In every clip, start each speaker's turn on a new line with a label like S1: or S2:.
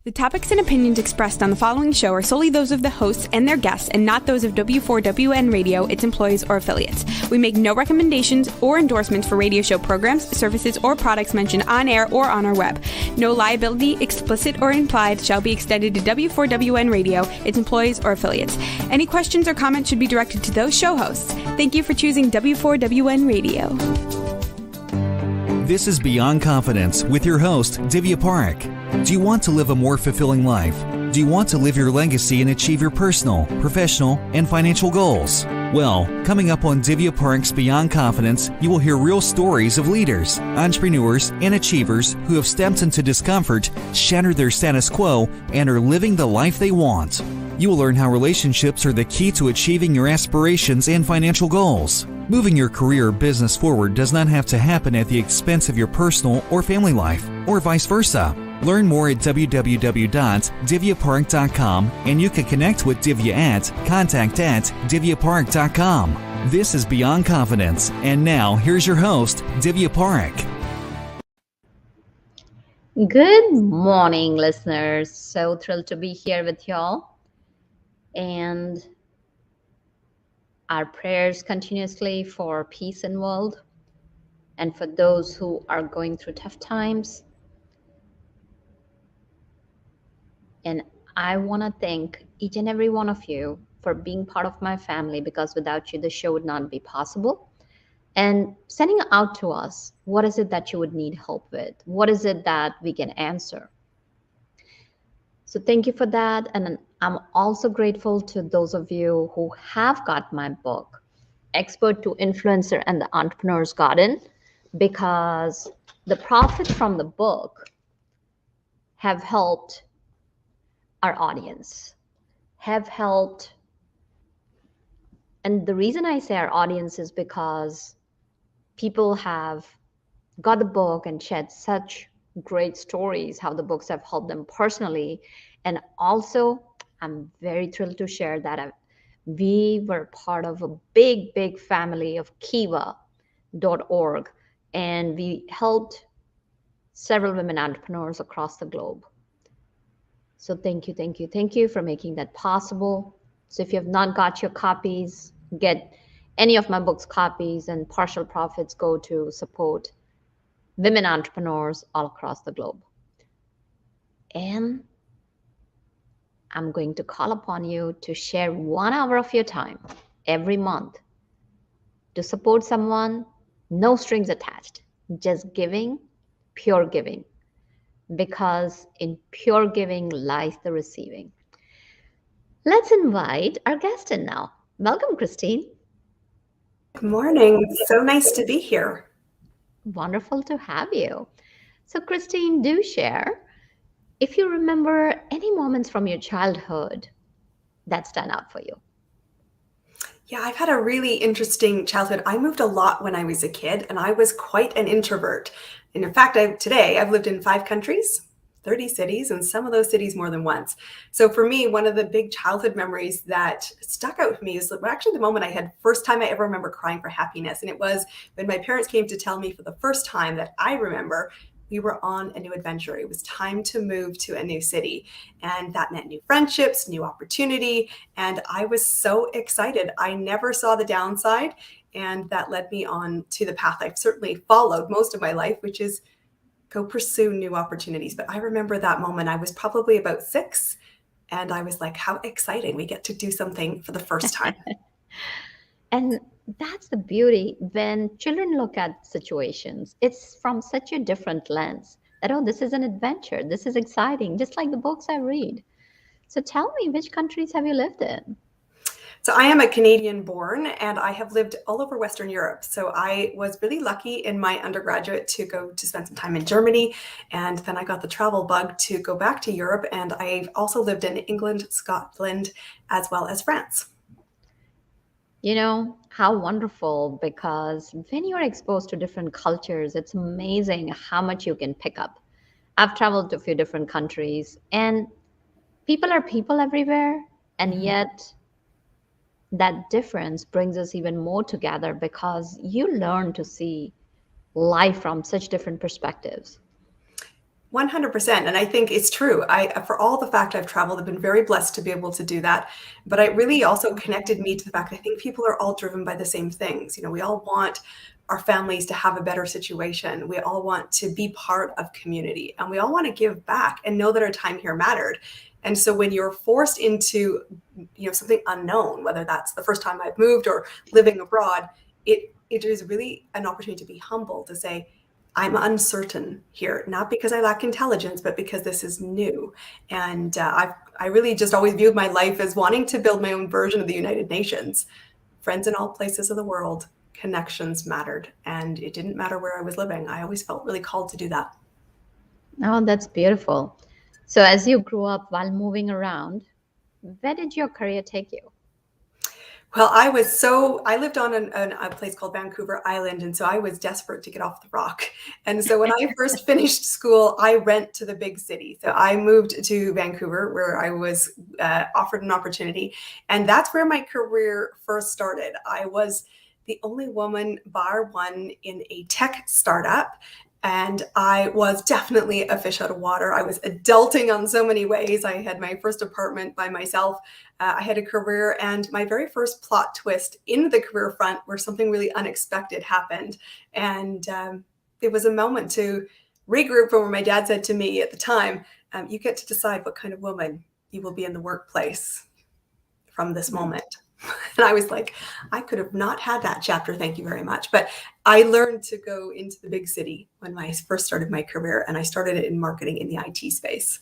S1: The topics and opinions expressed on the following show are solely those of the hosts and their guests and not those of W4WN Radio, its employees, or affiliates. We make no recommendations or endorsements for radio show programs, services, or products mentioned on air or on our web. No liability, explicit or implied, shall be extended to W4WN Radio, its employees, or affiliates. Any questions or comments should be directed to those show hosts. Thank you for choosing W4WN Radio.
S2: This is Beyond Confidence with your host, Divya Parekh. Do you want to live a more fulfilling life? Do you want to live your legacy and achieve your personal, professional, and financial goals? Well, coming up on Divya Parekh's Beyond Confidence, you will hear real stories of leaders, entrepreneurs, and achievers who have stepped into discomfort, shattered their status quo, and are living the life they want. You will learn how relationships are the key to achieving your aspirations and financial goals. Moving your career or business forward does not have to happen at the expense of your personal or family life, or vice versa. Learn more at www.divyaparekh.com, and you can connect with Divya at contact@divyaparekh.com. This is Beyond Confidence, and now here's your host, Divya Parekh.
S3: Good morning, listeners. So thrilled to be here with y'all. And our prayers continuously for peace in the world and for those who are going through tough times. And I want to thank each and every one of you for being part of my family, because without you, the show would not be possible. And sending out to us, what is it that you would need help with? What is it that we can answer? So thank you for that. And I'm also grateful to those of you who have got my book, Expert to Influencer and the Entrepreneur's Garden, because the profits from the book have helped our audience, have helped. And the reason I say our audience is because people have got the book and shared such great stories, how the books have helped them personally. And also, I'm very thrilled to share that we were part of a big family of Kiva.org, and we helped several women entrepreneurs across the globe. So thank you for making that possible. So if you have not got your copies, get any of my books copies, and partial profits go to support women entrepreneurs all across the globe. And I'm going to call upon you to share 1 hour of your time every month to support someone, no strings attached, just giving, pure giving, because in pure giving lies the receiving. Let's invite our guest in now. Welcome, Christine.
S4: Good morning. So nice to be here.
S3: Wonderful to have you. So Christine, do share if you remember any moments from your childhood that stand out for you.
S4: Yeah, I've had a really interesting childhood. I moved a lot when I was a kid, and I was quite an introvert. And in fact, today I've lived in 5 countries, 30 cities, and some of those cities more than once. So for me, one of the big childhood memories that stuck out to me is actually the moment I had first time I ever remember crying for happiness. And it was when my parents came to tell me for the first time that I remember we were on a new adventure. It was time to move to a new city, and that meant new friendships, new opportunity. And I was so excited. I never saw the downside, and that led me on to the path I've certainly followed most of my life, which is go pursue new opportunities. But I remember that moment. I was probably about 6, and I was like, how exciting. We get to do something for the first time.
S3: And that's the beauty when children look at situations. It's from such a different lens that, oh, this is an adventure. This is exciting, just like the books I read. So tell me, which countries have you lived in?
S4: So I am a Canadian born, and I have lived all over Western Europe. So I was really lucky in my undergraduate to go to spend some time in Germany. And then I got the travel bug to go back to Europe. And I've also lived in England, Scotland, as well as France.
S3: You know, how wonderful, because when you're exposed to different cultures, it's amazing how much you can pick up. I've traveled to a few different countries, and people are people everywhere. And yet that difference brings us even more together, because you learn to see life from such different perspectives.
S4: 100%. And I think it's true. For all the fact I've traveled, I've been very blessed to be able to do that. But it really also connected me to the fact I think people are all driven by the same things. We all want our families to have a better situation. We all want to be part of community, and we all want to give back and know that our time here mattered. And so when you're forced into, something unknown, whether that's the first time I've moved or living abroad, it is really an opportunity to be humble, to say, I'm uncertain here, not because I lack intelligence, but because this is new. And I really just always viewed my life as wanting to build my own version of the United Nations. Friends in all places of the world, connections mattered. And it didn't matter where I was living. I always felt really called to do that.
S3: Oh, that's beautiful. So as you grew up while moving around, where did your career take you?
S4: Well, I lived on a place called Vancouver Island, and so I was desperate to get off the rock. And so when I first finished school, I went to the big city. So I moved to Vancouver, where I was offered an opportunity. And that's where my career first started. I was the only woman, bar one, in a tech startup. And I was definitely a fish out of water. I was adulting on so many ways. I had my first apartment by myself. I had a career, and my very first plot twist in the career front, where something really unexpected happened. And it was a moment to regroup, where my dad said to me at the time, you get to decide what kind of woman you will be in the workplace from this moment. And I was like, I could have not had that chapter. Thank you very much. But I learned to go into the big city when I first started my career, and I started it in marketing in the IT space.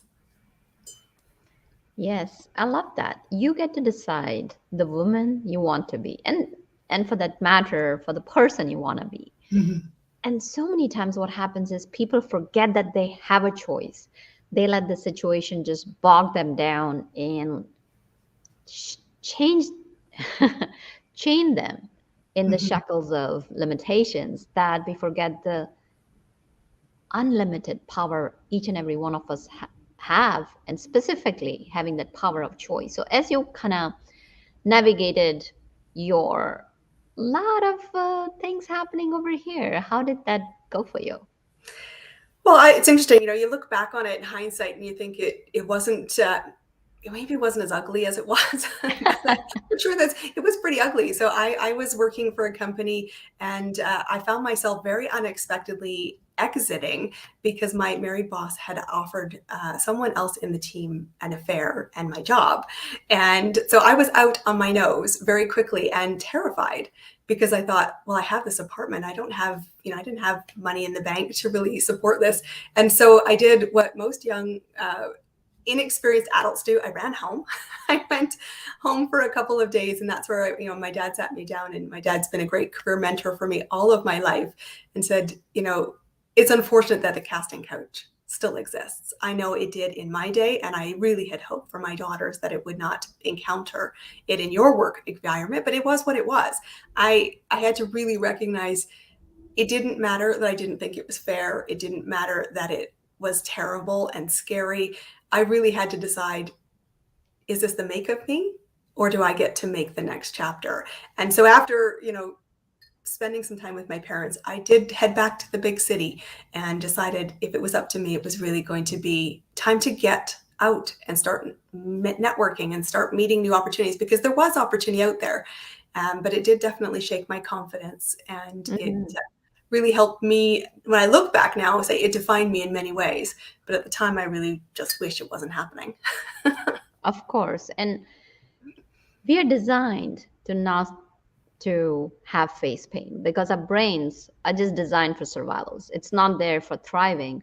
S3: Yes, I love that. You get to decide the woman you want to be, and for that matter, for the person you want to be.
S4: Mm-hmm.
S3: And so many times what happens is people forget that they have a choice. They let the situation just bog them down and chain them in the shackles of limitations, that we forget the unlimited power each and every one of us have, and specifically having that power of choice. So as you kind of navigated your lot of things happening over here, how did that go for you?
S4: Well, it's interesting. You look back on it in hindsight, and you think it wasn't. Maybe it wasn't as ugly as it was. The truth is, it was pretty ugly. So I was working for a company, and I found myself very unexpectedly exiting because my married boss had offered someone else in the team an affair and my job. And so I was out on my nose very quickly and terrified, because I thought, well, I have this apartment. I didn't have money in the bank to really support this. And so I did what most young inexperienced adults do. I ran home. I went home for a couple of days, and that's where my dad sat me down, and my dad's been a great career mentor for me all of my life, and said, it's unfortunate that the casting couch still exists. I know it did in my day, and I really had hoped for my daughters that it would not encounter it in your work environment, but it was what it was. I had to really recognize it didn't matter that I didn't think it was fair. It didn't matter that it was terrible and scary. I really had to decide, is this the make of me, or do I get to make the next chapter? And so after, spending some time with my parents, I did head back to the big city and decided if it was up to me, it was really going to be time to get out and start networking and start meeting new opportunities, because there was opportunity out there. But it did definitely shake my confidence, and it really helped me. When I look back now, say it defined me in many ways, but at the time I really just wish it wasn't happening.
S3: Of course. And we are designed to have face pain, because our brains are just designed for survival. It's not there for thriving.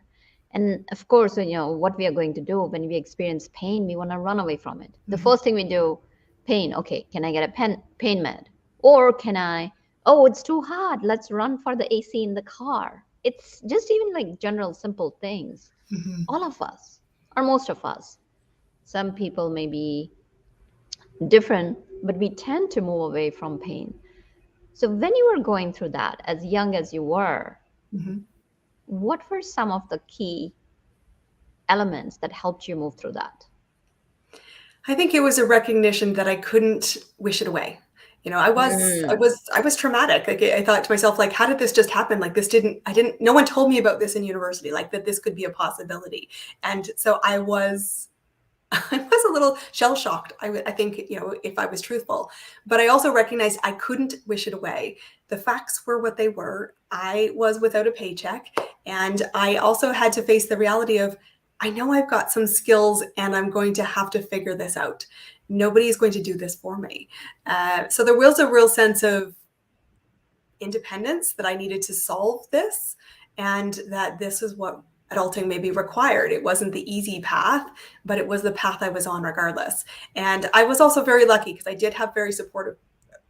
S3: And of course, what we are going to do when we experience pain, we want to run away from it. The first thing we do, pain, okay, can I get a pain med? Or can I, oh, it's too hot, let's run for the AC in the car. It's just even like general simple things. All of us, or most of us, some people may be different, but we tend to move away from pain. So when you were going through that, as young as you were, what were some of the key elements that helped you move through that?
S4: I think it was a recognition that I couldn't wish it away. I was traumatic. Like I thought to myself, like, how did this just happen? Like no one told me about this in university, like that this could be a possibility. And so I was a little shell shocked. I think, if I was truthful, but I also recognized I couldn't wish it away. The facts were what they were. I was without a paycheck. And I also had to face the reality of, I know I've got some skills and I'm going to have to figure this out. Nobody's going to do this for me. So there was a real sense of independence that I needed to solve this, and that this is what adulting maybe required. It wasn't the easy path, but it was the path I was on regardless. And I was also very lucky because I did have very supportive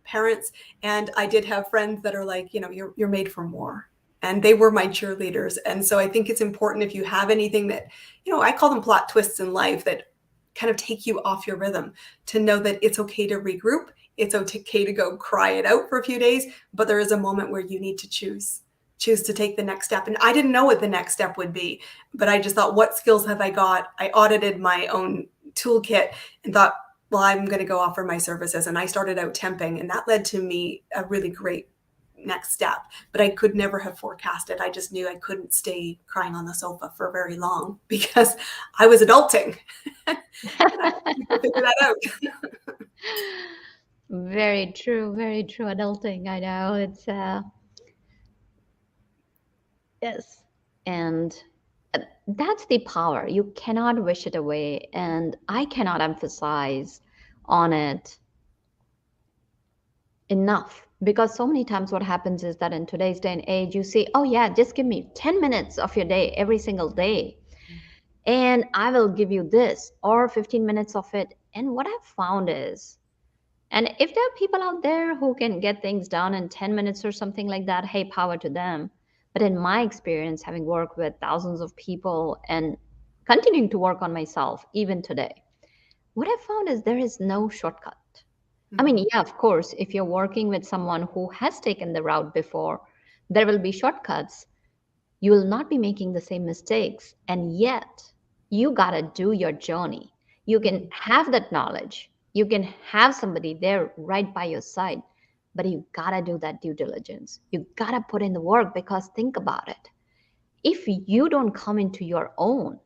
S4: parents, and I did have friends that are like, you're made for more. And they were my cheerleaders. And so I think it's important, if you have anything that, I call them plot twists in life that kind of take you off your rhythm, to know that it's okay to regroup. It's okay to go cry it out for a few days, but there is a moment where you need to choose to take the next step. And I didn't know what the next step would be, but I just thought, what skills have I got? I audited my own toolkit and thought, well, I'm going to go offer my services. And I started out temping, and that led to me a really great next step, but I could never have forecasted. I just knew I couldn't stay crying on the sofa for very long because I was adulting. And I had to figure that out.
S3: Very true, adulting. I know it's yes, and that's the power. You cannot wish it away, and I cannot emphasize on it enough, because so many times what happens is that in today's day and age, you say, oh yeah, just give me 10 minutes of your day every single day and I will give you this, or 15 minutes of it. And what I've found is, and if there are people out there who can get things done in 10 minutes or something like that, hey, power to them. But in my experience, having worked with thousands of people and continuing to work on myself even today, what I've found is there is no shortcut. I mean, yeah, of course, if you're working with someone who has taken the route before, there will be shortcuts. You will not be making the same mistakes. And yet, you got to do your journey. You can have that knowledge. You can have somebody there right by your side, but you got to do that due diligence. You got to put in the work, because think about it. If you don't come into your own,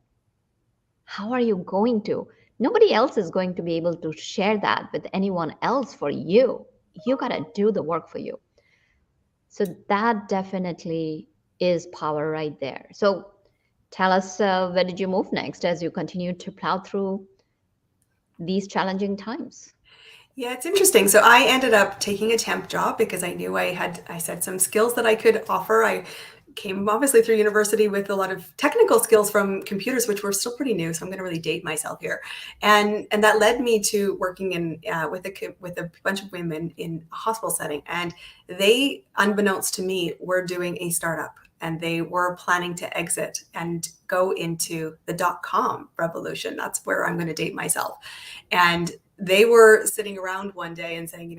S3: how are you going to? Nobody else is going to be able to share that with anyone else for you. You got to do the work for you. So that definitely is power right there. So tell us, where did you move next as you continue to plow through these challenging times?
S4: Yeah, it's interesting. So I ended up taking a temp job because I knew I said some skills that I could offer. I came obviously through university with a lot of technical skills from computers, which were still pretty new. So I'm going to really date myself here. And that led me to working in with a bunch of women in a hospital setting. And they, unbeknownst to me, were doing a startup, and they were planning to exit and go into the .com revolution. That's where I'm going to date myself. And they were sitting around one day and saying,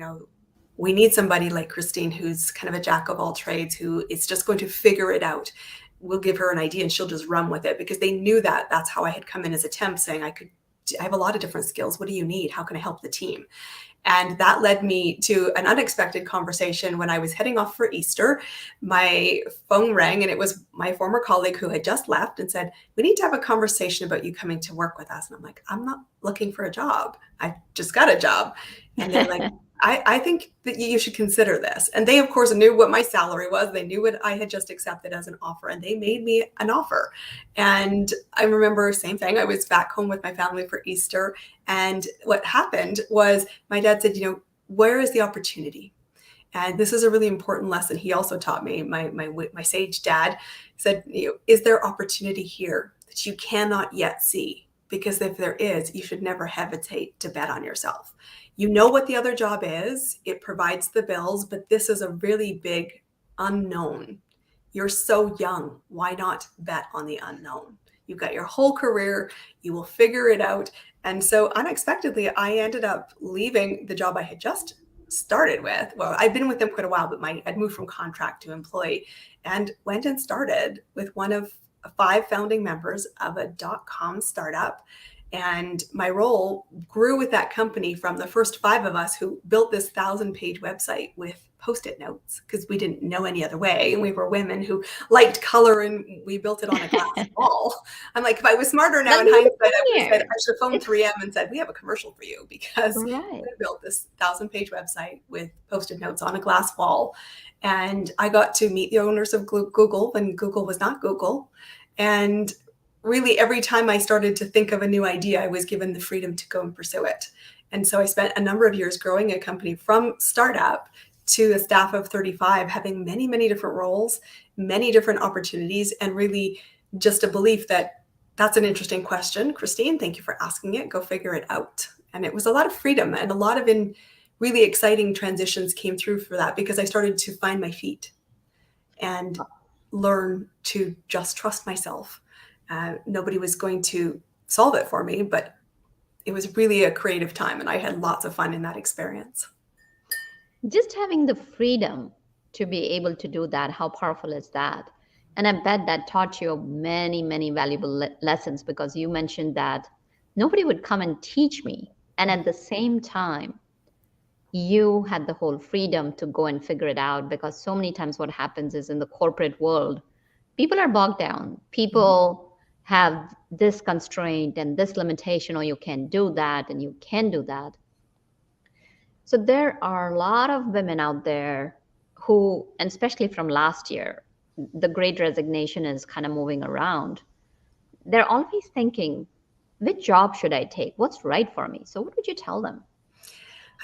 S4: we need somebody like Christine, who's kind of a jack of all trades, who is just going to figure it out. We'll give her an idea and she'll just run with it, because they knew that that's how I had come in as a temp, saying I have a lot of different skills. What do you need? How can I help the team? And that led me to an unexpected conversation when I was heading off for Easter. My phone rang, and it was my former colleague who had just left and said, we need to have a conversation about you coming to work with us. And I'm like, I'm not looking for a job. I just got a job. And they're like, I think that you should consider this. And they, of course, knew what my salary was. They knew what I had just accepted as an offer, and they made me an offer. And I remember, same thing, I was back home with my family for Easter. And what happened was my dad said, where is the opportunity? And this is a really important lesson he also taught me. My sage dad said, is there opportunity here that you cannot yet see? Because if there is, you should never hesitate to bet on yourself. You know what the other job is. It provides the bills, but this is a really big unknown. You're so young. Why not bet on the unknown? You've got your whole career. You will figure it out. And so unexpectedly, I ended up leaving the job I had just started with. Well, I'd been with them quite a while, but I'd moved from contract to employee, and went and started with one of 5 founding members of a .com startup. And my role grew with that company from the first 5 of us who built this 1,000-page website with Post-it notes because we didn't know any other way. And we were women who liked color, and we built it on a glass wall. I'm like, if I was smarter now in hindsight, I would have said, I should have phoned 3M and said, we have a commercial for you, because we built this 1,000-page website with Post-it notes on a glass wall. And I got to meet the owners of Google when Google was not Google. And really, every time I started to think of a new idea, I was given the freedom to go and pursue it. And so I spent a number of years growing a company from startup to a staff of 35, having many, many different roles, many different opportunities, and really just a belief that that's an interesting question, Christine. Thank you for asking it. Go figure it out. And it was a lot of freedom, and a lot of really exciting transitions came through for that, because I started to find my feet and learn to just trust myself. Nobody was going to solve it for me, but it was really a creative time, and I had lots of fun in that experience.
S3: Just having the freedom to be able to do that, how powerful is that? And I bet that taught you many, many valuable lessons, because you mentioned that nobody would come and teach me. And at the same time, you had the whole freedom to go and figure it out, because so many times what happens is in the corporate world, people are bogged down. People have this constraint and this limitation, or you can't do that and you can do that. So there are a lot of women out there who, and especially from last year, the great resignation is kind of moving around. They're always thinking, which job should I take? What's right for me? So what would you tell them?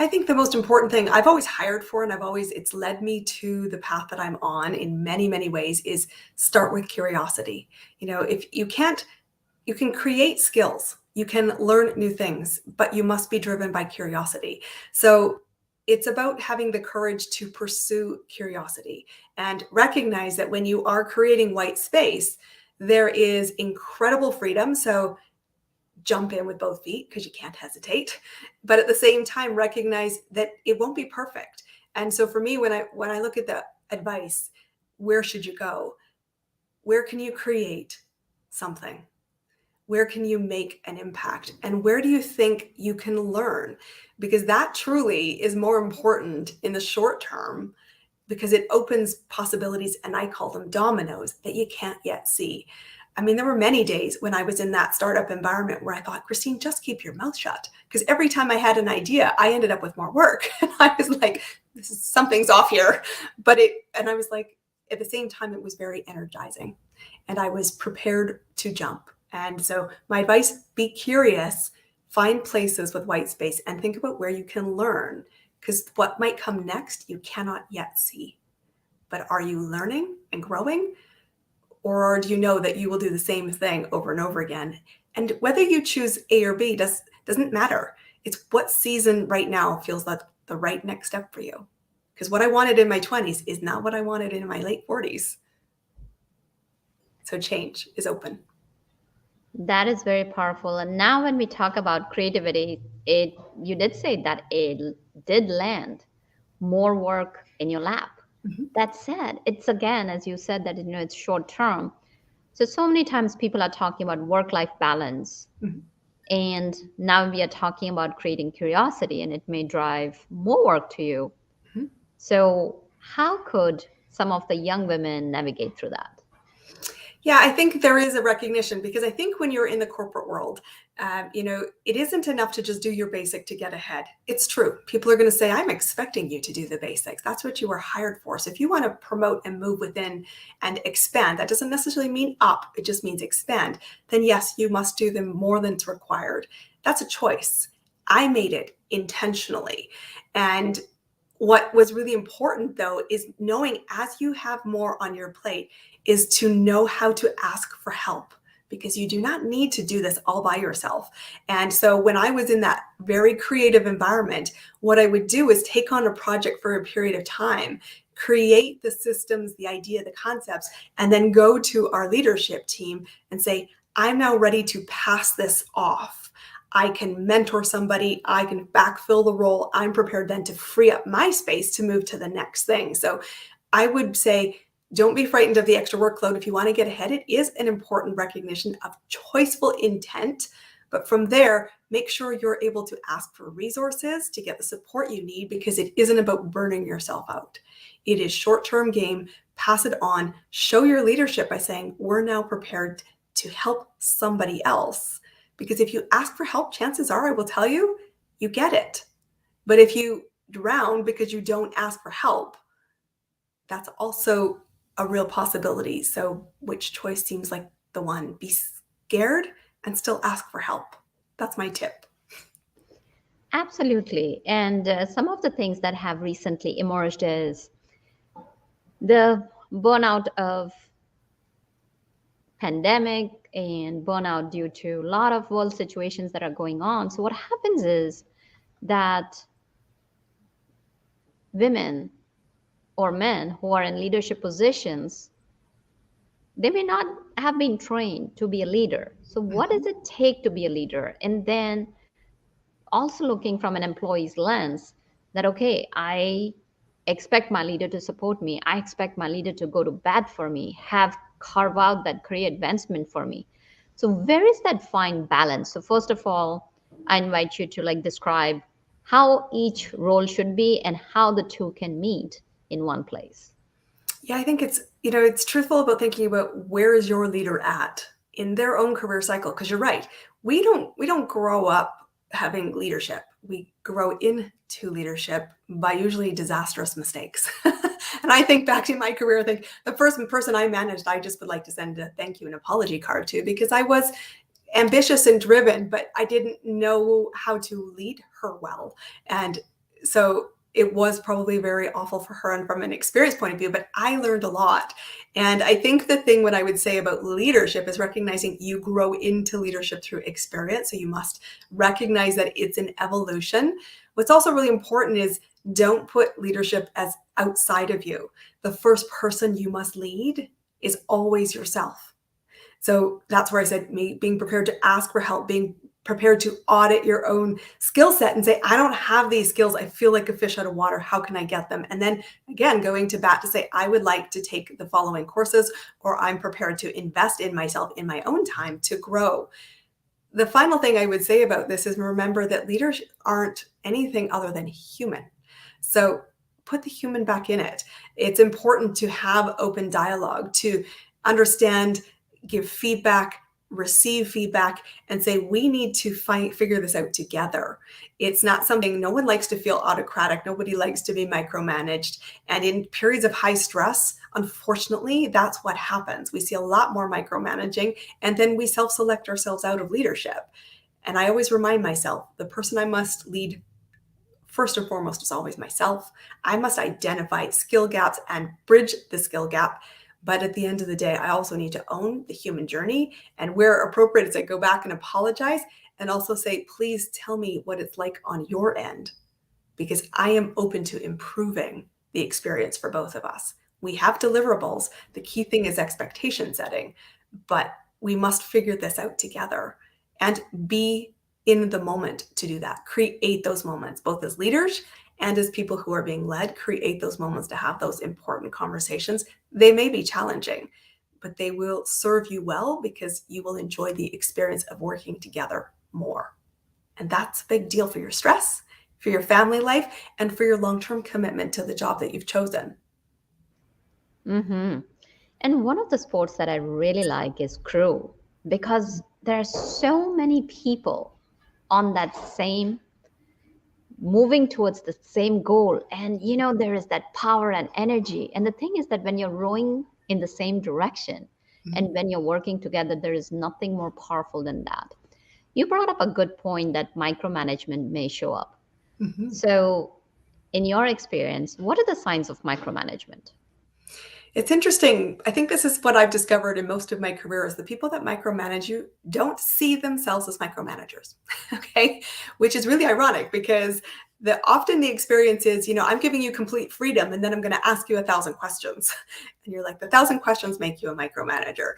S4: I think the most important thing I've always hired for, and it's led me to the path that I'm on in many, many ways, is start with curiosity. If you can create skills, you can learn new things, but you must be driven by curiosity. So it's about having the courage to pursue curiosity and recognize that when you are creating white space, there is incredible freedom. So jump in with both feet, because you can't hesitate, but at the same time recognize that it won't be perfect. And so for me, when I look at the advice, where should you go? Where can you create something? Where can you make an impact? And where do you think you can learn? Because that truly is more important in the short term, because it opens possibilities, and I call them dominoes, that you can't yet see. There were many days when I was in that startup environment where I thought, Christine, just keep your mouth shut. Because every time I had an idea, I ended up with more work. And I was like, something's off here. And I was like, at the same time, it was very energizing. And I was prepared to jump. And so my advice, be curious, find places with white space, and think about where you can learn, because what might come next, you cannot yet see. But are you learning and growing? Or do you know that you will do the same thing over and over again? And whether you choose A or B doesn't matter. It's what season right now feels like the right next step for you. Because what I wanted in my 20s is not what I wanted in my late 40s. So change is open.
S3: That is very powerful. And now when we talk about creativity, you did say that it did land more work in your lap. Mm-hmm. That said, it's again, as you said, that it's short term. So many times people are talking about work-life balance. Mm-hmm. And now we are talking about creating curiosity, and it may drive more work to you. Mm-hmm. So how could some of the young women navigate through that?
S4: Yeah, I think there is a recognition, because I think when you're in the corporate world, it isn't enough to just do your basic to get ahead. It's true. People are going to say, I'm expecting you to do the basics. That's what you were hired for. So if you want to promote and move within and expand, that doesn't necessarily mean up. It just means expand. Then yes, you must do them more than's required. That's a choice. I made it intentionally. And what was really important, though, is knowing as you have more on your plate is to know how to ask for help, because you do not need to do this all by yourself. And so when I was in that very creative environment, what I would do is take on a project for a period of time, create the systems, the idea, the concepts, and then go to our leadership team and say, I'm now ready to pass this off. I can mentor somebody, I can backfill the role. I'm prepared then to free up my space to move to the next thing. So I would say, don't be frightened of the extra workload. If you want to get ahead, it is an important recognition of choiceful intent, But from there, make sure you're able to ask for resources to get the support you need, because it isn't about burning yourself out. It is short-term game. Pass it on. Show your leadership by saying, we're now prepared to help somebody else. Because if you ask for help, chances are, I will tell you, you get it. But if you drown because you don't ask for help, that's also a real possibility. So which choice seems like the one? Be scared and still ask for help. That's my tip.
S3: Absolutely. And some of the things that have recently emerged is the burnout of pandemic and burnout due to a lot of world situations that are going on. So what happens is that women or men who are in leadership positions, they may not have been trained to be a leader. So what does it take to be a leader? And then also looking from an employee's lens that, okay, I expect my leader to support me. I expect my leader to go to bat for me, carve out that career advancement for me. So where is that fine balance? So first of all, I invite you to describe how each role should be and how the two can meet in one place.
S4: Yeah, I think it's truthful about thinking about where is your leader at in their own career cycle. Because you're right. We don't grow up having leadership. We grow into leadership by usually disastrous mistakes. And I think back to my career, I think the first person I managed, I just would like to send a thank you and apology card to, because I was ambitious and driven, but I didn't know how to lead her well. And so it was probably very awful for her and from an experience point of view, but I learned a lot. And I think the thing what I would say about leadership is recognizing you grow into leadership through experience. So you must recognize that it's an evolution. What's also really important is don't put leadership as outside of you. The first person you must lead is always yourself. So that's where I said being prepared to ask for help, being prepared to audit your own skill set and say, I don't have these skills. I feel like a fish out of water. How can I get them? And then again, going to bat to say, I would like to take the following courses, or I'm prepared to invest in myself in my own time to grow. The final thing I would say about this is remember that leaders aren't anything other than human. So put the human back in it. It's important to have open dialogue, to understand, give feedback, receive feedback, and say, we need to figure this out together. It's not something, no one likes to feel autocratic. Nobody likes to be micromanaged. And in periods of high stress, unfortunately, that's what happens. We see a lot more micromanaging, and then we self-select ourselves out of leadership. And I always remind myself, the person I must lead first and foremost is always myself. I must identify skill gaps and bridge the skill gap. But at the end of the day, I also need to own the human journey. And where appropriate is I go back and apologize and also say, please tell me what it's like on your end, because I am open to improving the experience for both of us. We have deliverables. The key thing is expectation setting, but we must figure this out together and be in the moment to do that. Create those moments, both as leaders and as people who are being led. Create those moments to have those important conversations. They may be challenging, but they will serve you well because you will enjoy the experience of working together more. And that's a big deal for your stress, for your family life, and for your long-term commitment to the job that you've chosen.
S3: Mm-hmm. And one of the sports that I really like is crew, because there are so many people on that same moving towards the same goal. And there is that power and energy. And the thing is that when you're rowing in the same direction and when you're working together, there is nothing more powerful than that. You brought up a good point that micromanagement may show up. Mm-hmm. So in your experience, what are the signs of micromanagement?
S4: It's interesting. I think this is what I've discovered in most of my career is the people that micromanage you don't see themselves as micromanagers, okay? Which is really ironic because often the experience is, I'm giving you complete freedom and then I'm going to ask you 1,000 questions. And you're like, the 1,000 questions make you a micromanager.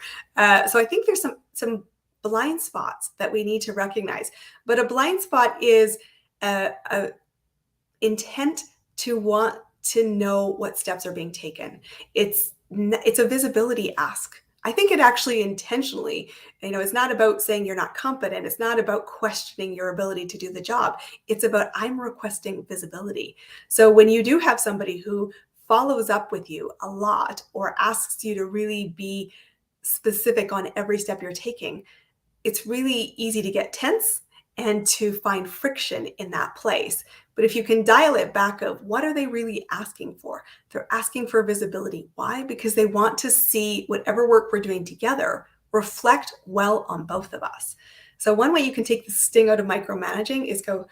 S4: So I think there's some blind spots that we need to recognize. But a blind spot is a intent to want to know what steps are being taken. It's a visibility ask. I think it actually intentionally, it's not about saying you're not competent. It's not about questioning your ability to do the job. It's about I'm requesting visibility. So when you do have somebody who follows up with you a lot or asks you to really be specific on every step you're taking, it's really easy to get tense and to find friction in that place. But if you can dial it back of what are they really asking for? They're asking for visibility. Why? Because they want to see whatever work we're doing together reflect well on both of us. So one way you can take the sting out of micromanaging is go,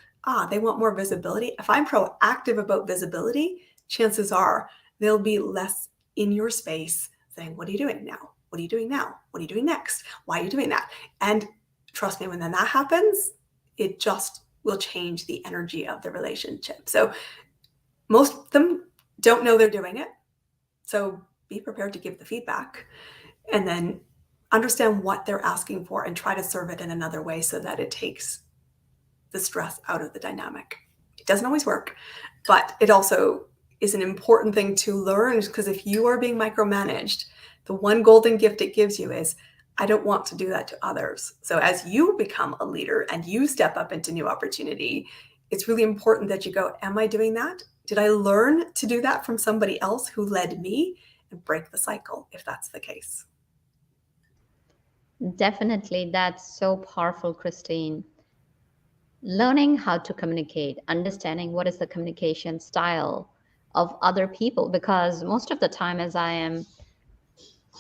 S4: they want more visibility. If I'm proactive about visibility, chances are they'll be less in your space saying, what are you doing now? What are you doing now? What are you doing next? Why are you doing that? And trust me, when then that happens, it just will change the energy of the relationship. So most of them don't know they're doing it. So be prepared to give the feedback and then understand what they're asking for and try to serve it in another way so that it takes the stress out of the dynamic. It doesn't always work, but it also is an important thing to learn, because if you are being micromanaged, the one golden gift it gives you is, I don't want to do that to others. So as you become a leader and you step up into new opportunity, it's really important that you go, am I doing that? Did I learn to do that from somebody else who led me? And break the cycle if that's the case.
S3: Definitely. That's so powerful, Christine. Learning how to communicate, understanding what is the communication style of other people, because most of the time as I am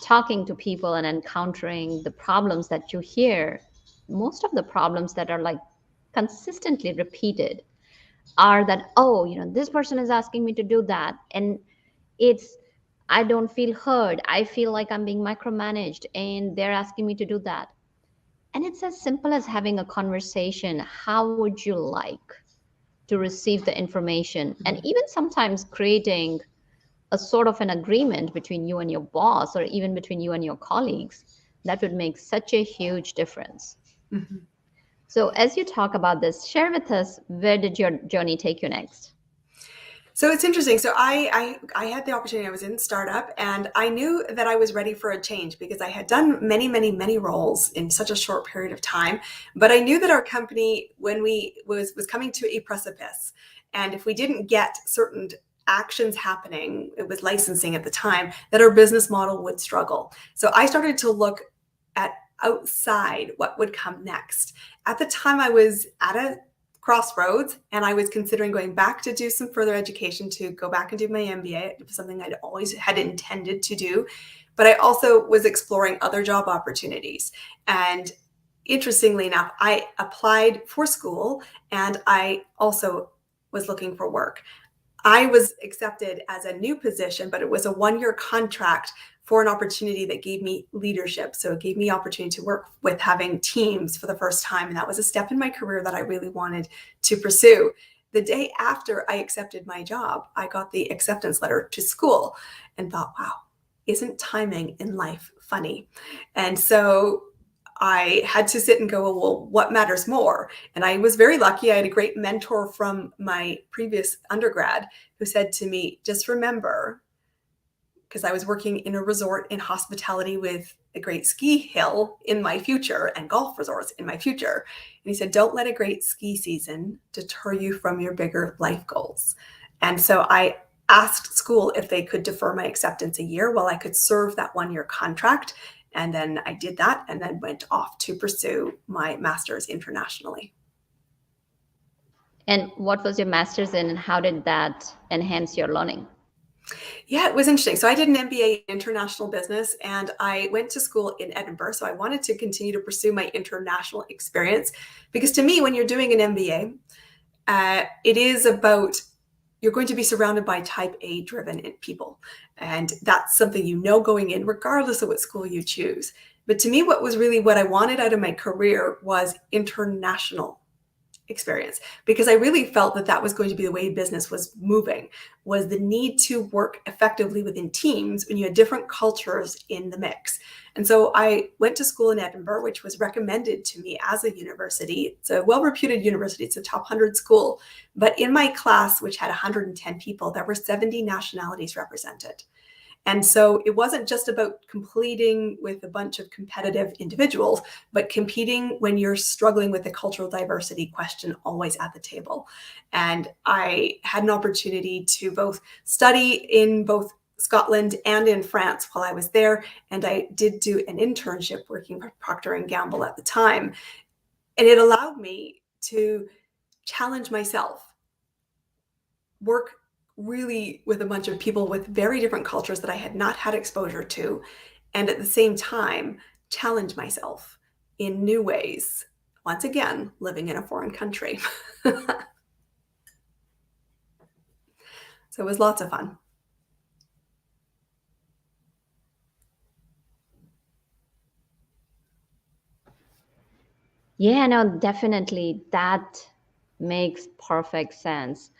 S3: talking to people and encountering the problems that you hear, most of the problems that are like consistently repeated are that, this person is asking me to do that. And I don't feel heard. I feel like I'm being micromanaged and they're asking me to do that. And it's as simple as having a conversation. How would you like to receive the information? And even sometimes creating a sort of an agreement between you and your boss, or even between you and your colleagues, that would make such a huge difference. Mm-hmm. So as you talk about this, share with us, where did your journey take you next?
S4: So it's interesting. So I had the opportunity. I was in startup, and I knew that I was ready for a change because I had done many, many, many roles in such a short period of time. But I knew that our company, when we was coming to a precipice, and if we didn't get certain actions happening, it was licensing at the time, that our business model would struggle. So I started to look at outside what would come next. At the time, I was at a crossroads, and I was considering going back to do some further education, to go back and do my MBA. It was something I'd always had intended to do, but I also was exploring other job opportunities. And interestingly enough, I applied for school, and I also was looking for work. I was accepted as a new position, but it was a 1-year contract for an opportunity that gave me leadership. So it gave me opportunity to work with having teams for the first time. And that was a step in my career that I really wanted to pursue. The day after I accepted my job, I got the acceptance letter to school and thought, wow, isn't timing in life funny? And so I had to sit and go, well, what matters more? And I was very lucky. I had a great mentor from my previous undergrad who said to me, just remember, because I was working in a resort in hospitality with a great ski hill in my future and golf resorts in my future. And he said, don't let a great ski season deter you from your bigger life goals. And so I asked school if they could defer my acceptance a year while I could serve that 1-year contract. And then I did that, and then went off to pursue my master's internationally.
S3: And what was your master's in, and how did that enhance your learning?
S4: Yeah, it was interesting. So I did an MBA in international business, and I went to school in Edinburgh. So I wanted to continue to pursue my international experience, because to me, when you're doing an MBA, it is about, you're going to be surrounded by type A driven people. And that's something going in, regardless of what school you choose. But to me, what I wanted out of my career was international experience, because I really felt that was going to be the way business was moving, was the need to work effectively within teams when you had different cultures in the mix. And so I went to school in Edinburgh, which was recommended to me as a university. It's a well-reputed university. It's a top 100 school. But in my class, which had 110 people, there were 70 nationalities represented. And so it wasn't just about competing with a bunch of competitive individuals, but competing when you're struggling with the cultural diversity question always at the table. And I had an opportunity to both study in both Scotland and in France while I was there. And I did do an internship working for Procter & Gamble at the time. And it allowed me to challenge myself, work really with a bunch of people with very different cultures that I had not had exposure to, and at the same time, challenge myself in new ways. Once again, living in a foreign country. So it was lots of fun.
S3: Yeah, no, definitely. That makes perfect sense.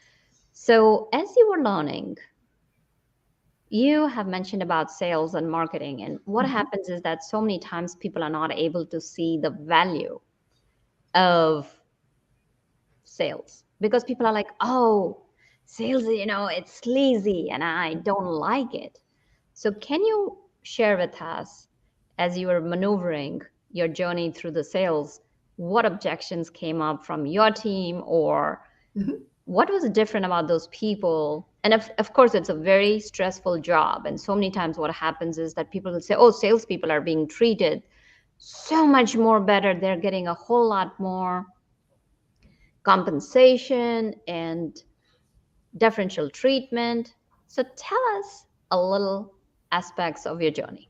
S3: So as you were learning, you have mentioned about sales and marketing. And what happens is that so many times people are not able to see the value of sales because people are like, oh, sales, it's sleazy and I don't like it. So can you share with us, as you were maneuvering your journey through the sales, what objections came up from your team, or what was different about those people? And of course, it's a very stressful job. And so many times what happens is that people will say, oh, salespeople are being treated so much more better. They're getting a whole lot more compensation and differential treatment. So tell us a little aspects of your journey.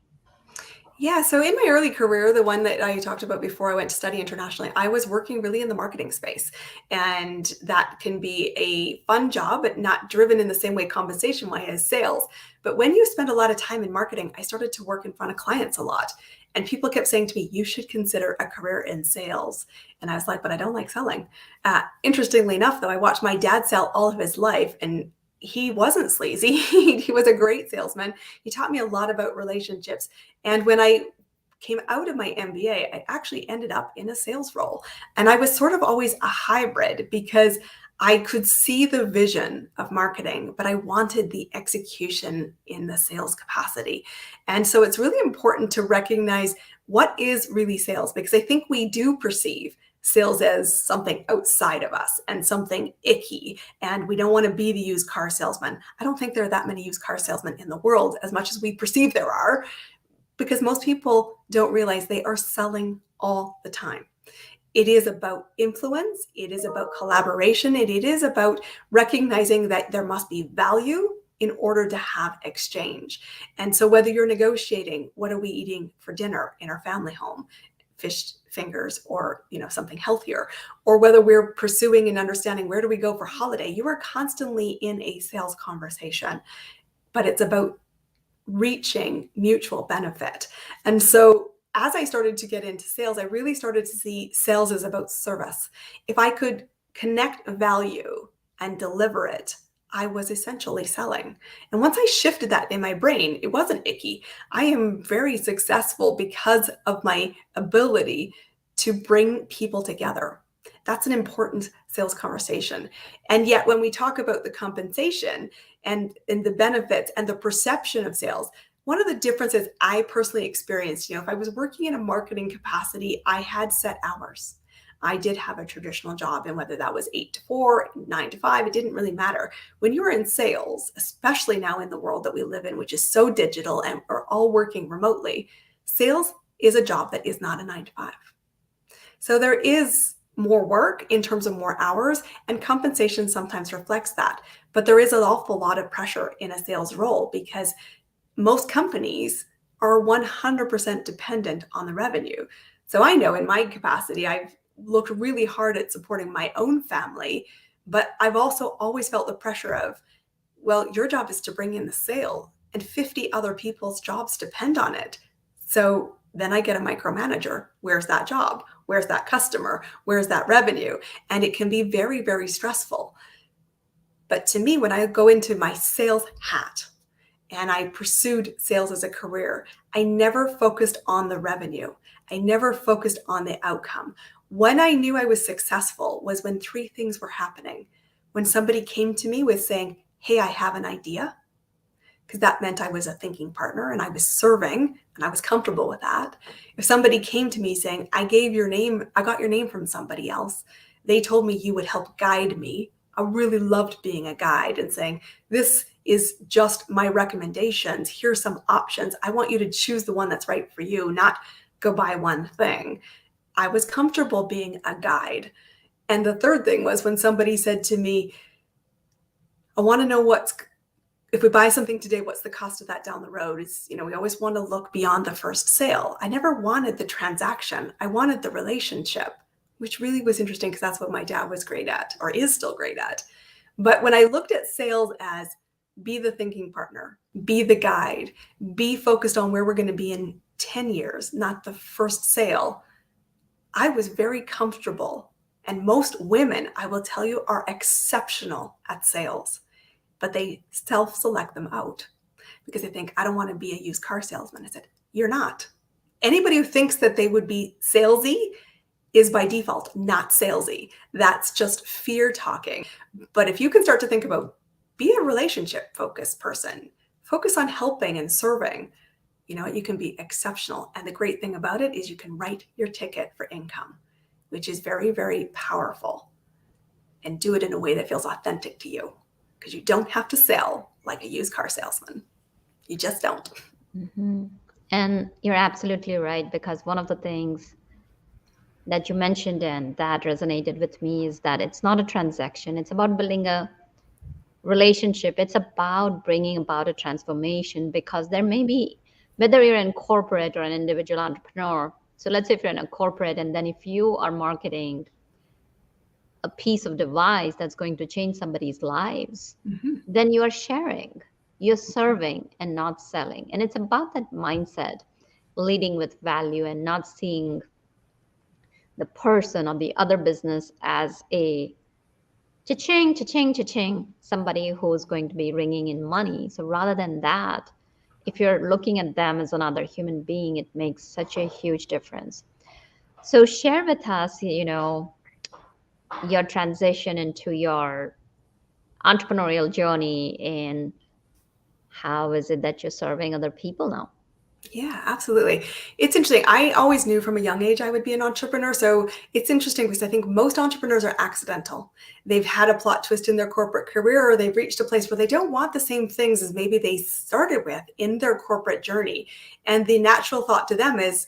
S4: Yeah, so in my early career, the one that I talked about before I went to study internationally, I was working really in the marketing space. And that can be a fun job, but not driven in the same way compensation-wise as sales. But when you spend a lot of time in marketing, I started to work in front of clients a lot. And people kept saying to me, you should consider a career in sales. And I was like, but I don't like selling. Interestingly enough, though, I watched my dad sell all of his life, and he wasn't sleazy. He was a great salesman. He taught me a lot about relationships. And when I came out of my MBA, I actually ended up in a sales role. And I was sort of always a hybrid because I could see the vision of marketing, but I wanted the execution in the sales capacity. And so it's really important to recognize what is really sales, because I think we do perceive sales as something outside of us and something icky, and we don't want to be the used car salesman. I don't think there are that many used car salesmen in the world as much as we perceive there are, because most people don't realize they are selling all the time. It is about influence. It is about collaboration. It is about recognizing that there must be value in order to have exchange. And so whether you're negotiating, what are we eating for dinner in our family home? Fish fingers or something healthier, or whether we're pursuing and understanding where do we go for holiday, you are constantly in a sales conversation, but it's about reaching mutual benefit. And so as I started to get into sales, I really started to see sales as about service. If I could connect value and deliver it, I was essentially selling. And once I shifted that in my brain, it wasn't icky. I am very successful because of my ability to bring people together. That's an important sales conversation. And yet when we talk about the compensation and the benefits and the perception of sales, one of the differences I personally experienced, if I was working in a marketing capacity, I had set hours. I did have a traditional job, and whether that was 8 to 4, 9 to 5, it didn't really matter. When you're in sales, especially now in the world that we live in, which is so digital and we're all working remotely, sales is a job that is not a 9 to 5. So there is more work in terms of more hours, and compensation sometimes reflects that. But there is an awful lot of pressure in a sales role because most companies are 100% dependent on the revenue. So I know in my capacity, I've looked really hard at supporting my own family, but I've also always felt the pressure of, well, your job is to bring in the sale and 50 other people's jobs depend on it. So then I get a micromanager. Where's that job? Where's that customer? Where's that revenue? And it can be very, very stressful. But to me, when I go into my sales hat and I pursued sales as a career, I never focused on the revenue. I never focused on the outcome. When I knew I was successful was when 3 things were happening. When somebody came to me with saying, hey, I have an idea. because that meant I was a thinking partner and I was serving and I was comfortable with that. If somebody came to me saying, I got your name from somebody else, they told me you would help guide me. I really loved being a guide and saying, this is just my recommendations. Here's some options. I want you to choose the one that's right for you, not go buy one thing. I was comfortable being a guide. And the third thing was when somebody said to me, I want to know if we buy something today, what's the cost of that down the road? We always want to look beyond the first sale. I never wanted the transaction. I wanted the relationship, which really was interesting because that's what my dad was great at, or is still great at. But when I looked at sales as be the thinking partner, be the guide, be focused on where we're going to be in 10 years, not the first sale, I was very comfortable. And most women, I will tell you, are exceptional at sales, but they self-select them out because they think, I don't want to be a used car salesman. I said, you're not. Anybody who thinks that they would be salesy is by default not salesy. That's just fear talking. But if you can start to think about, be a relationship focused person, focus on helping and serving, you can be exceptional. And the great thing about it is you can write your ticket for income, which is very, very powerful, and do it in a way that feels authentic to you, because you don't have to sell like a used car salesman. You just don't.
S3: Mm-hmm. And you're absolutely right, because one of the things that you mentioned and that resonated with me is that it's not a transaction. It's about building a relationship. It's about bringing about a transformation, because there may be, whether you're in corporate or an individual entrepreneur. So let's say if you're in a corporate, and then if you are marketing a piece of device that's going to change somebody's lives, then you are sharing, you're serving and not selling. And it's about that mindset, leading with value and not seeing the person or the other business as a cha-ching, cha-ching, cha-ching, somebody who's going to be ringing in money. So rather than that, if you're looking at them as another human being, it makes such a huge difference. So share with us, your transition into your entrepreneurial journey, and how is it that you're serving other people now?
S4: Yeah, absolutely. It's interesting. I always knew from a young age I would be an entrepreneur. So it's interesting because I think most entrepreneurs are accidental. They've had a plot twist in their corporate career, or they've reached a place where they don't want the same things as maybe they started with in their corporate journey. And the natural thought to them is,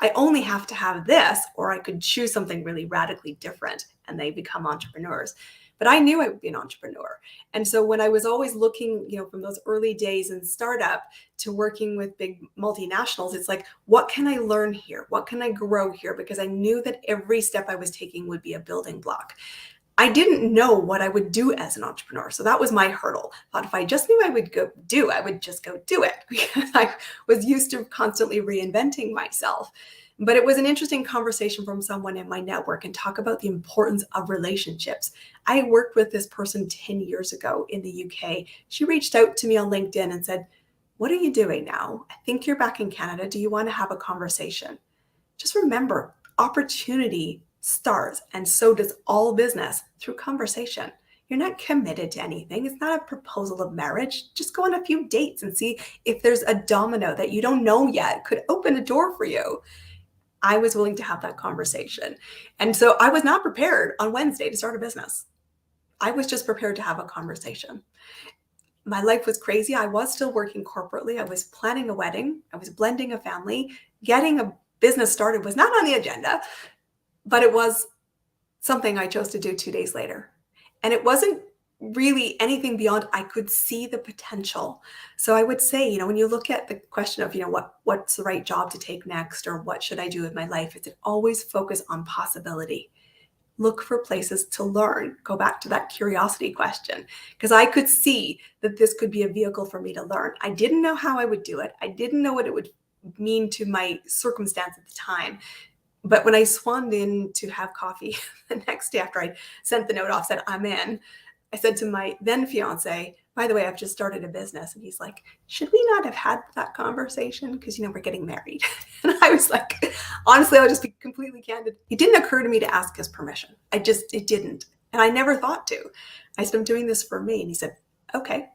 S4: I only have to have this, or I could choose something really radically different, and they become entrepreneurs. But I knew I would be an entrepreneur. And so when I was always looking, from those early days in startup to working with big multinationals, it's like, what can I learn here? What can I grow here? Because I knew that every step I was taking would be a building block. I didn't know what I would do as an entrepreneur. So that was my hurdle. I thought if I just knew I would just go do it, because I was used to constantly reinventing myself. But it was an interesting conversation from someone in my network, and talk about the importance of relationships. I worked with this person 10 years ago in the UK. She reached out to me on LinkedIn and said, what are you doing now? I think you're back in Canada. Do you want to have a conversation? Just remember, opportunity starts, and so does all business, through conversation. You're not committed to anything. It's not a proposal of marriage. Just go on a few dates and see if there's a domino that you don't know yet could open a door for you. I was willing to have that conversation. And so I was not prepared on Wednesday to start a business. I was just prepared to have a conversation. My life was crazy. I was still working corporately. I was planning a wedding. I was blending a family. Getting a business started was not on the agenda, but it was something I chose to do 2 days later. And it wasn't really anything beyond, I could see the potential. So I would say, when you look at the question of, what's the right job to take next, or what should I do with my life, it's always focus on possibility. Look for places to learn. Go back to that curiosity question, because I could see that this could be a vehicle for me to learn. I didn't know how I would do it. I didn't know what it would mean to my circumstance at the time. But when I swanned in to have coffee the next day after I sent the note off, said, I'm in, I said to my then fiance, by the way, I've just started a business. And he's like, should we not have had that conversation? Because, we're getting married. And I was like, honestly, I'll just be completely candid. It didn't occur to me to ask his permission. It didn't. And I never thought to. I said, I'm doing this for me. And he said, okay.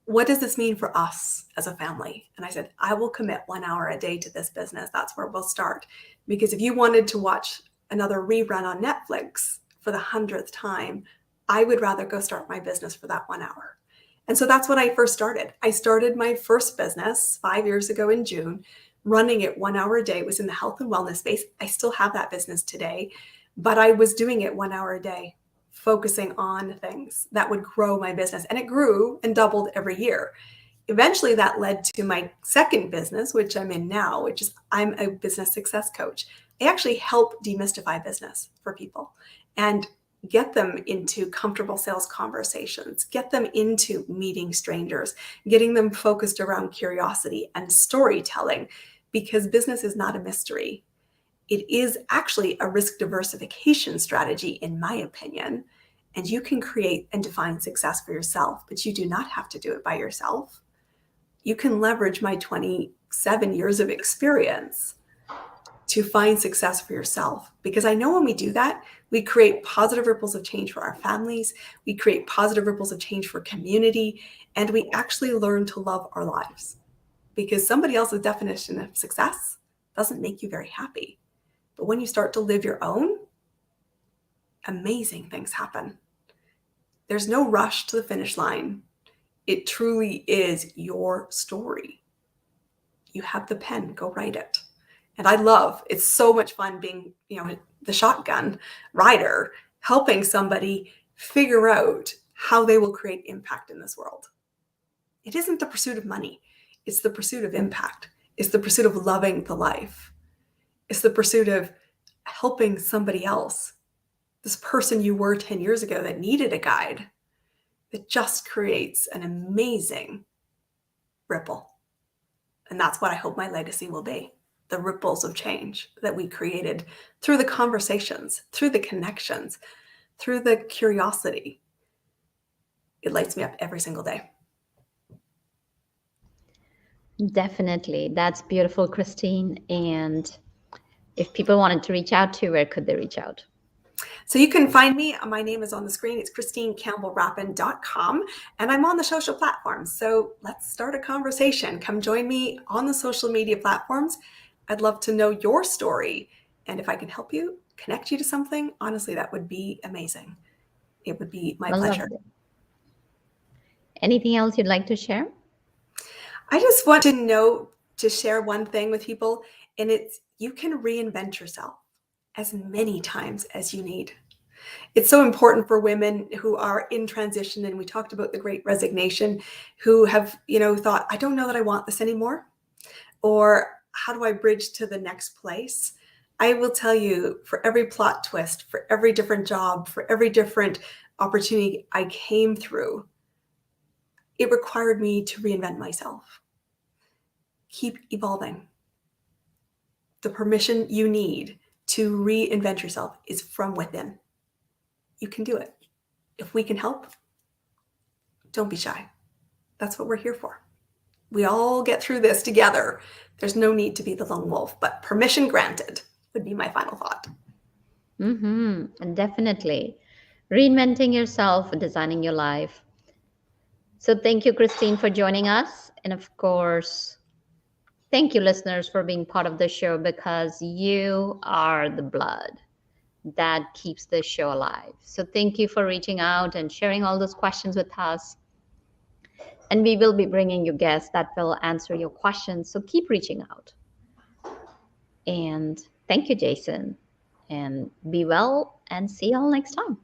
S4: what does this mean for us as a family? And I said, I will commit 1 hour a day to this business. That's where we'll start. Because if you wanted to watch another rerun on Netflix for the 100th time, I would rather go start my business for that 1 hour. And so that's when I first started. I started my first business 5 years ago in June, running it 1 hour a day. It was in the health and wellness space. I still have that business today, but I was doing it 1 hour a day, focusing on things that would grow my business. And it grew and doubled every year. Eventually that led to my second business, which I'm in now, which is I'm a business success coach. I actually help demystify business for people and get them into comfortable sales conversations, get them into meeting strangers, getting them focused around curiosity and storytelling, because business is not a mystery. It is actually a risk diversification strategy, in my opinion, and you can create and define success for yourself, but you do not have to do it by yourself. You can leverage my 27 years of experience to find success for yourself. Because I know when we do that, we create positive ripples of change for our families, we create positive ripples of change for community, and we actually learn to love our lives. Because somebody else's definition of success doesn't make you very happy. But when you start to live your own, amazing things happen. There's no rush to the finish line. It truly is your story. You have the pen, go write it. And I love, it's so much fun being, the shotgun rider, helping somebody figure out how they will create impact in this world. It isn't the pursuit of money. It's the pursuit of impact. It's the pursuit of loving the life. It's the pursuit of helping somebody else. This person you were 10 years ago that needed a guide, that just creates an amazing ripple. And that's what I hope my legacy will be. The ripples of change that we created through the conversations, through the connections, through the curiosity. It lights me up every single day.
S3: Definitely. That's beautiful, Christine. And if people wanted to reach out to you, where could they reach out?
S4: So you can find me. My name is on the screen. It's ChristineCampbellRapin.com. And I'm on the social platforms. So let's start a conversation. Come join me on the social media platforms. I'd love to know your story. And if I can help you, connect you to something, honestly, that would be amazing. It would be my pleasure.
S3: Anything else you'd like to share?
S4: I just want to share one thing with people, and it's you can reinvent yourself as many times as you need. It's so important for women who are in transition, and we talked about the Great Resignation, who have, thought, I don't know that I want this anymore, or how do I bridge to the next place? I will tell you, for every plot twist, for every different job, for every different opportunity I came through, it required me to reinvent myself. Keep evolving. The permission you need to reinvent yourself is from within. You can do it. If we can help, don't be shy. That's what we're here for. We all get through this together. There's no need to be the lone wolf, but permission granted would be my final thought.
S3: And definitely. Reinventing yourself, designing your life. So thank you, Christine, for joining us. And of course, thank you, listeners, for being part of the show, because you are the blood that keeps the show alive. So thank you for reaching out and sharing all those questions with us. And we will be bringing you guests that will answer your questions. So keep reaching out. And thank you, Jason. And be well, and see you all next time.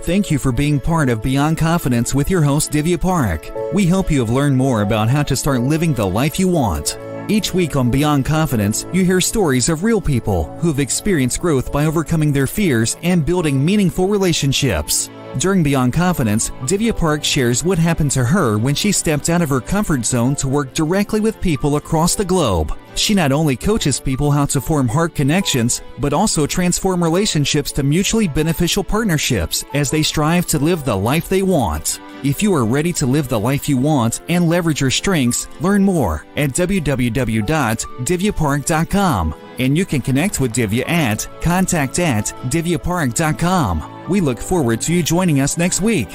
S2: Thank you for being part of Beyond Confidence with your host, Divya Parekh. We hope you have learned more about how to start living the life you want. Each week on Beyond Confidence, you hear stories of real people who've experienced growth by overcoming their fears and building meaningful relationships. During Beyond Confidence, Divya Parekh shares what happened to her when she stepped out of her comfort zone to work directly with people across the globe. She not only coaches people how to form heart connections, but also transform relationships to mutually beneficial partnerships as they strive to live the life they want. If you are ready to live the life you want and leverage your strengths, learn more at www.divyaparekh.com. And you can connect with Divya at contact@divyaparekh.com. We look forward to you joining us next week.